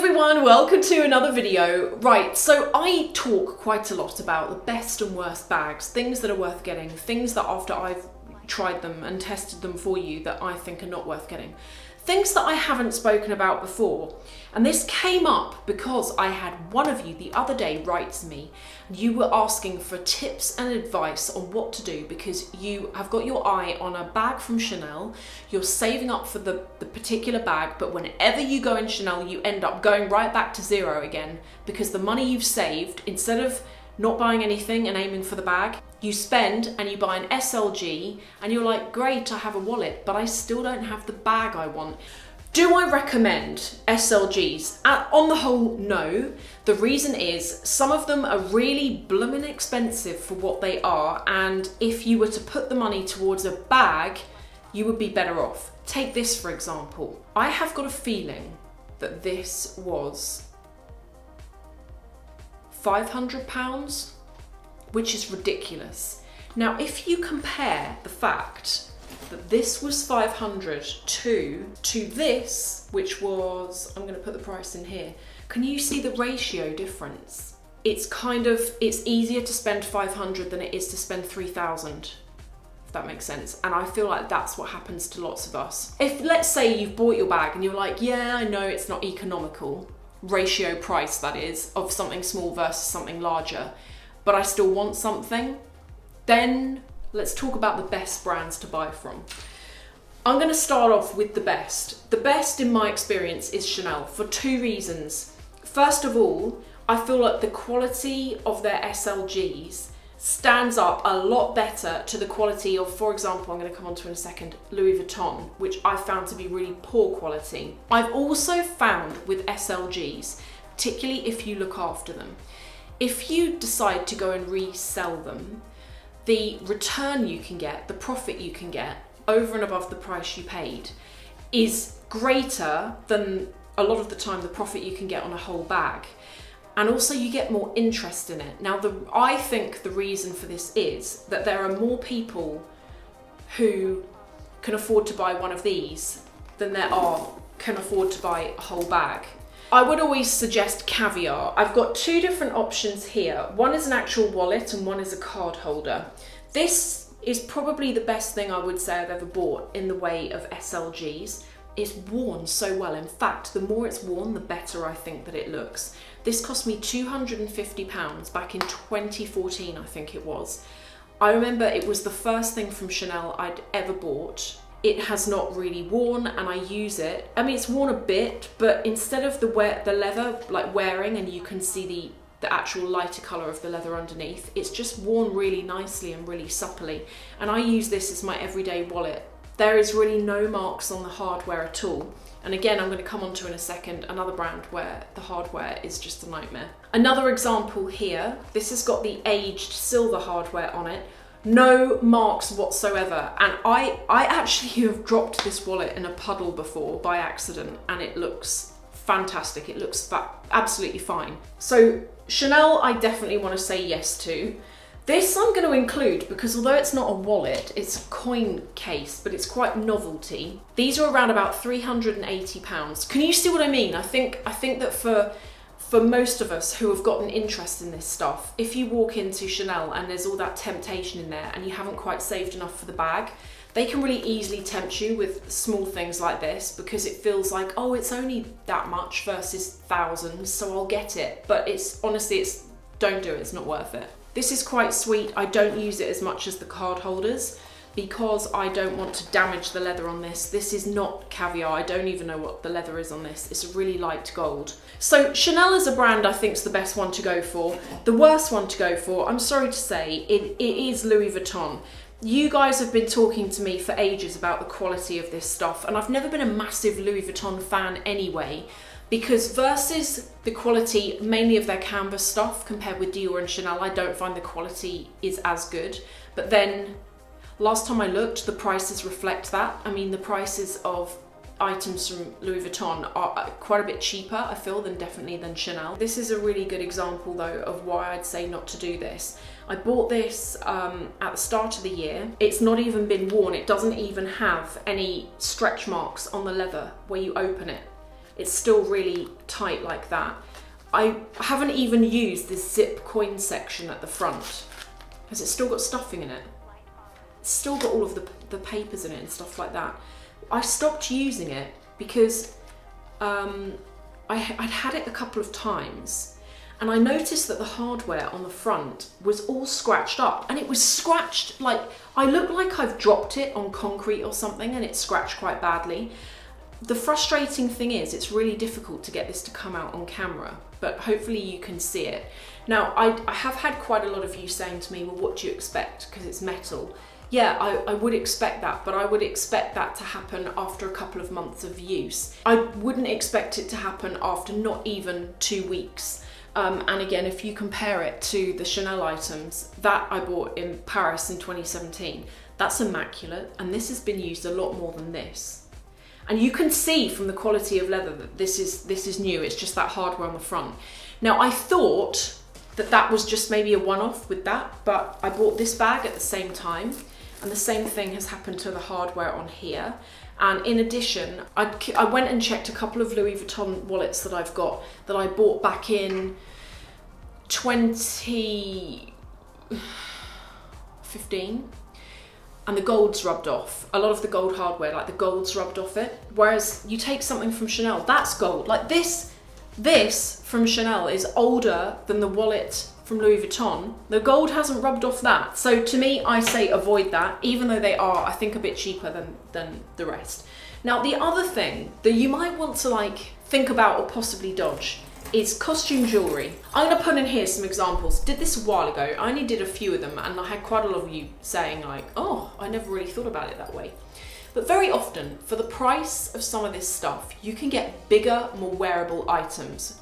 everyone, welcome to another video. Right, so I talk quite a lot about the best and worst bags, things that are worth getting, things that after I've tried them and tested them for you that I think are not worth getting. Things that I haven't spoken about before. And this came up because I had one of you the other day write to me. You were asking for tips and advice on what to do because you have got your eye on a bag from Chanel. You're saving up for the particular bag, but whenever you go in Chanel, you end up going right back to zero again because the money you've saved, instead of not buying anything and aiming for the bag, you spend and you buy an SLG and you're like, great, I have a wallet, but I still don't have the bag I want. Do I recommend SLGs? On the whole, no. The reason is some of them are really blooming expensive for what they are, and if you were to put the money towards a bag, you would be better off. Take this for example. I have got a feeling that this was £500, which is ridiculous. Now, if you compare the fact that this was 500 to this, which was, I'm going to put the price in here. Can you see the ratio difference? It's easier to spend 500 than it is to spend 3,000, if that makes sense. And I feel like that's what happens to lots of us. If, let's say you've bought your bag and you're like, yeah, I know it's not economical, ratio price that is, of something small versus something larger, but I still want something, then let's talk about the best brands to buy from. I'm going to start off with the best. The best in my experience is Chanel for two reasons. First of all, I feel like the quality of their SLGs stands up a lot better to the quality of, for example, I'm going to come on to in a second, Louis Vuitton, which I found to be really poor quality. I've also found with SLGs, particularly if you look after them, if you decide to go and resell them, the return you can get, the profit you can get over and above the price you paid is greater than a lot of the time the profit you can get on a whole bag. And also you get more interest in it. Now, I think the reason for this is that there are more people who can afford to buy one of these than there can afford to buy a whole bag. I would always suggest Caviar. I've got two different options here. One is an actual wallet and one is a card holder. This is probably the best thing I would say I've ever bought in the way of SLGs. It's worn so well. In fact, the more it's worn, the better I think that it looks. This cost me £250 back in 2014, I think it was. I remember it was the first thing from Chanel I'd ever bought. It has not really worn and I use it. I mean, it's worn a bit, but instead of the leather like wearing and you can see the actual lighter colour of the leather underneath, it's just worn really nicely and really supplely. And I use this as my everyday wallet. There is really no marks on the hardware at all. And again, I'm going to come on to in a second another brand where the hardware is just a nightmare. Another example here, this has got the aged silver hardware on it. No marks whatsoever, and I actually have dropped this wallet in a puddle before by accident and it looks fantastic. It looks absolutely fine. So Chanel I definitely want to say yes to. This I'm going to include because although it's not a wallet, it's a coin case, but it's quite novelty. These are around about £380. Can you see what I mean? I think that for most of us who have got an interest in this stuff, if you walk into Chanel and there's all that temptation in there and you haven't quite saved enough for the bag, they can really easily tempt you with small things like this because it feels like, oh, it's only that much versus thousands, so I'll get it. But honestly, don't do it, it's not worth it. This is quite sweet. I don't use it as much as the card holders because I don't want to damage the leather on this. This is not Caviar. I don't even know what the leather is on this. It's a really light gold. So Chanel as a brand I think is the best one to go for. The worst one to go for, I'm sorry to say, it is Louis Vuitton. You guys have been talking to me for ages about the quality of this stuff, and I've never been a massive Louis Vuitton fan anyway, because versus the quality mainly of their canvas stuff compared with Dior and Chanel, I don't find the quality is as good. But then last time I looked, the prices reflect that. I mean, the prices of items from Louis Vuitton are quite a bit cheaper, I feel, than Chanel. This is a really good example though of why I'd say not to do this. I bought this at the start of the year. It's not even been worn. It doesn't even have any stretch marks on the leather where you open it. it's still really tight like that. I haven't even used this zip coin section at the front. Has it still got stuffing in it? It's still got all of the papers in it and stuff like that. I stopped using it because I'd had it a couple of times, and I noticed that the hardware on the front was all scratched up, and it was scratched like, I look like I've dropped it on concrete or something and it's scratched quite badly. The frustrating thing is it's really difficult to get this to come out on camera, but hopefully you can see it. Now, I have had quite a lot of you saying to me, well, what do you expect? Because it's metal. Yeah, I would expect that, but I would expect that to happen after a couple of months of use. I wouldn't expect it to happen after not even 2 weeks. And again, if you compare it to the Chanel items that I bought in Paris in 2017, that's immaculate, and this has been used a lot more than this. And you can see from the quality of leather that this is new, it's just that hardware on the front. Now, I thought that that was just maybe a one-off with that, but I bought this bag at the same time, and the same thing has happened to the hardware on here. And in addition, I went and checked a couple of Louis Vuitton wallets that I've got that I bought back in 2015, and the gold's rubbed off. A lot of the gold hardware, like the gold's rubbed off it. Whereas you take something from Chanel, that's gold. Like this from Chanel is older than the wallet from Louis Vuitton. The gold hasn't rubbed off that. So to me, I say avoid that, even though they are, I think, a bit cheaper than the rest. Now, the other thing that you might want to like think about or possibly dodge is costume jewellery. I'm gonna put in here some examples. Did this a while ago. I only did a few of them, and I had quite a lot of you saying like, oh, I never really thought about it that way. But very often, for the price of some of this stuff, you can get bigger, more wearable items.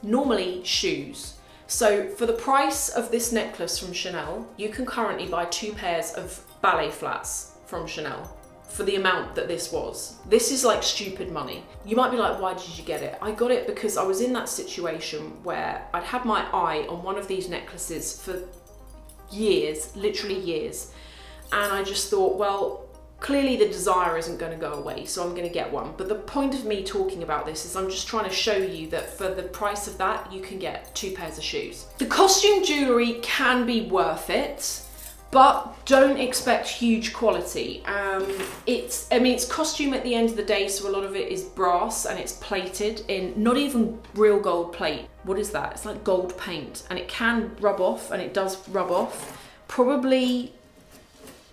Normally shoes. So for the price of this necklace from Chanel, you can currently buy 2 pairs of ballet flats from Chanel for the amount that this was. This is like stupid money. You might be like, why did you get it? I got it because I was in that situation where I'd had my eye on one of these necklaces for years, literally years. And I just thought, well, clearly the desire isn't going to go away, so I'm going to get one. But the point of me talking about this is I'm just trying to show you that for the price of that, you can get 2 pairs of shoes. The costume jewellery can be worth it, but don't expect huge quality. It's costume at the end of the day, so a lot of it is brass and it's plated in not even real gold plate. What is that? It's like gold paint, and it can rub off, and it does rub off. Probably,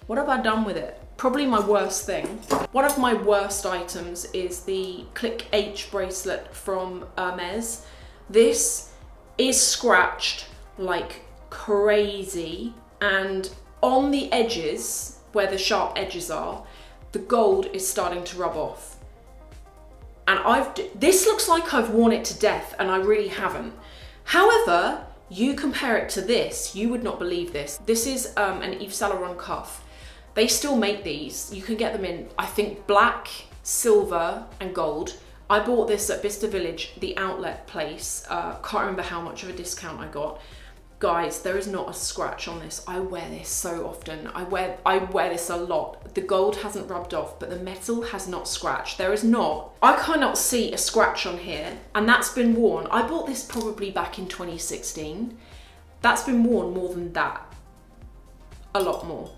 what have I done with it? Probably my worst thing. One of my worst items is the Click H bracelet from Hermes. This is scratched like crazy, and on the edges, where the sharp edges are, the gold is starting to rub off. And this looks like I've worn it to death, and I really haven't. However, you compare it to this, you would not believe this. This is an Epsilon Cuff. They still make these. You can get them in, I think, black, silver, and gold. I bought this at Bicester Village, the outlet place. Can't remember how much of a discount I got. Guys, there is not a scratch on this. I wear this so often. I wear this a lot. The gold hasn't rubbed off, but the metal has not scratched. There is not. I cannot see a scratch on here, and that's been worn. I bought this probably back in 2016. That's been worn more than that. A lot more.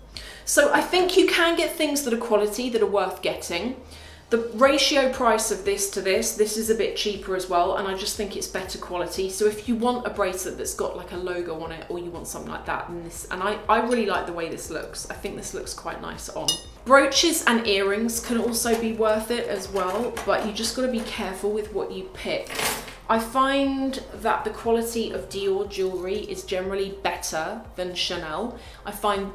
So I think you can get things that are quality, that are worth getting. The ratio price of this to this is a bit cheaper as well, and I just think it's better quality. So if you want a bracelet that's got like a logo on it, or you want something like that, then this, and I really like the way this looks. I think this looks quite nice on. Brooches and earrings can also be worth it as well, but you just got to be careful with what you pick. I find that the quality of Dior jewellery is generally better than Chanel. I find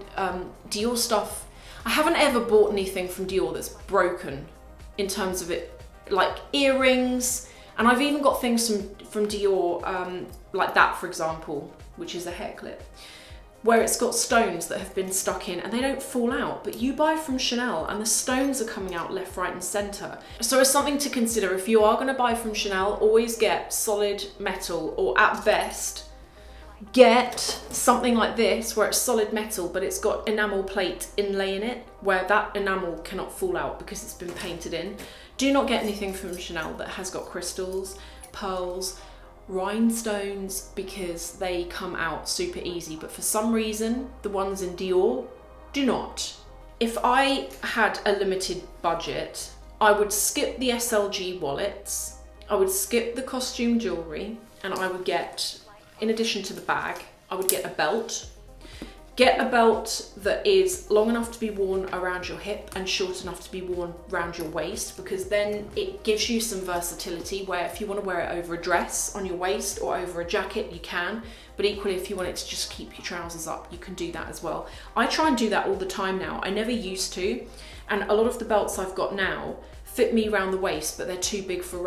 Dior stuff, I haven't ever bought anything from Dior that's broken in terms of it, like earrings, and I've even got things from Dior, like that, for example, which is a hair clip, where it's got stones that have been stuck in and they don't fall out, but you buy from Chanel and the stones are coming out left, right and centre. So it's something to consider. If you are going to buy from Chanel, always get solid metal, or at best, get something like this where it's solid metal but it's got enamel plate inlay in it where that enamel cannot fall out because it's been painted in. Do not get anything from Chanel that has got crystals, pearls, rhinestones, because they come out super easy, but for some reason the ones in Dior do not. If I had a limited budget, I would skip the SLG wallets, I would skip the costume jewellery, and I would get, in addition to the bag, I would get a belt. Get a belt that is long enough to be worn around your hip and short enough to be worn around your waist, because then it gives you some versatility where if you want to wear it over a dress on your waist or over a jacket, you can. But equally, if you want it to just keep your trousers up, you can do that as well. I try and do that all the time now. I never used to. And a lot of the belts I've got now fit me around the waist, but they're too big for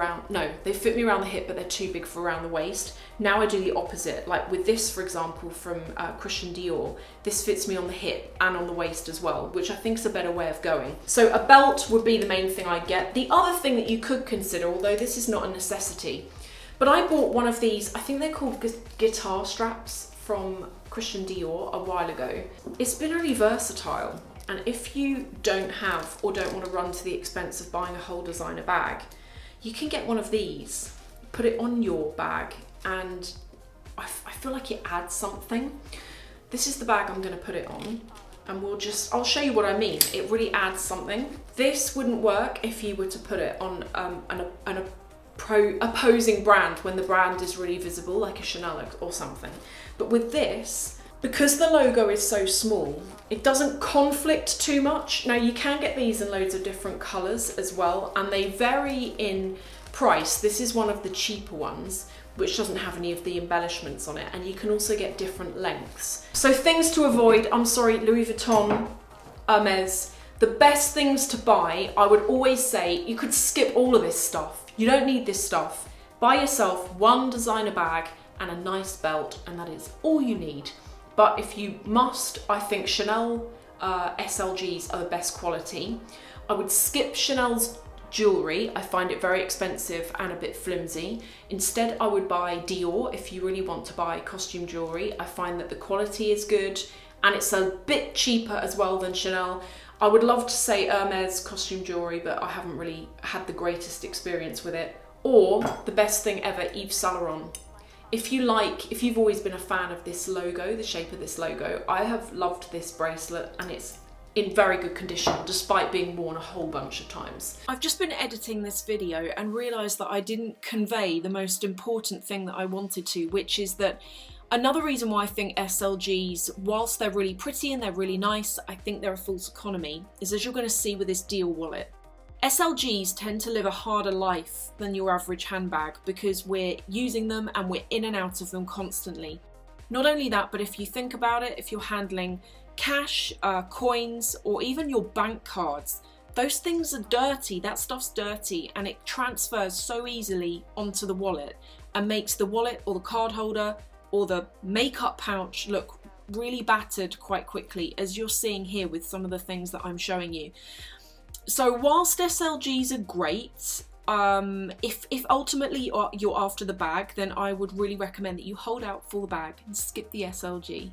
they fit me around the hip, but they're too big for around the waist. Now I do the opposite. Like with this, for example, from Christian Dior, this fits me on the hip and on the waist as well, which I think is a better way of going. So a belt would be the main thing I get. The other thing that you could consider, although this is not a necessity, but I bought one of these, I think they're called guitar straps from Christian Dior a while ago. It's been really versatile. And if you don't have or don't want to run to the expense of buying a whole designer bag, you can get one of these, put it on your bag, and I feel like it adds something. This is the bag I'm going to put it on, and I'll show you what I mean. It really adds something. This wouldn't work if you were to put it on an opposing brand when the brand is really visible, like a Chanel or something. But with this, because the logo is so small, it doesn't conflict too much. Now you can get these in loads of different colours as well, and they vary in price. This is one of the cheaper ones, which doesn't have any of the embellishments on it, and you can also get different lengths. So things to avoid, Louis Vuitton, Hermes, the best things to buy, I would always say you could skip all of this stuff. You don't need this stuff. Buy yourself one designer bag and a nice belt, and that is all you need. But if you must, I think Chanel SLGs are the best quality. I would skip Chanel's jewellery. I find it very expensive and a bit flimsy. Instead, I would buy Dior if you really want to buy costume jewellery. I find that the quality is good and it's a bit cheaper as well than Chanel. I would love to say Hermes costume jewellery, but I haven't really had the greatest experience with it. Or the best thing ever, Yves Saint Laurent. If you've always been a fan of this logo, the shape of this logo, I have loved this bracelet, and it's in very good condition despite being worn a whole bunch of times. I've just been editing this video and realised that I didn't convey the most important thing that I wanted to, which is that another reason why I think SLGs, whilst they're really pretty and they're really nice, I think they're a false economy, is as you're going to see with this Dior wallet. SLGs tend to live a harder life than your average handbag because we're using them and we're in and out of them constantly. Not only that, but if you think about it, if you're handling cash, coins, or even your bank cards, those things are dirty, that stuff's dirty, and it transfers so easily onto the wallet and makes the wallet or the card holder or the makeup pouch look really battered quite quickly, as you're seeing here with some of the things that I'm showing you. So whilst SLGs are great, if ultimately you're after the bag, then I would really recommend that you hold out for the bag and skip the SLG.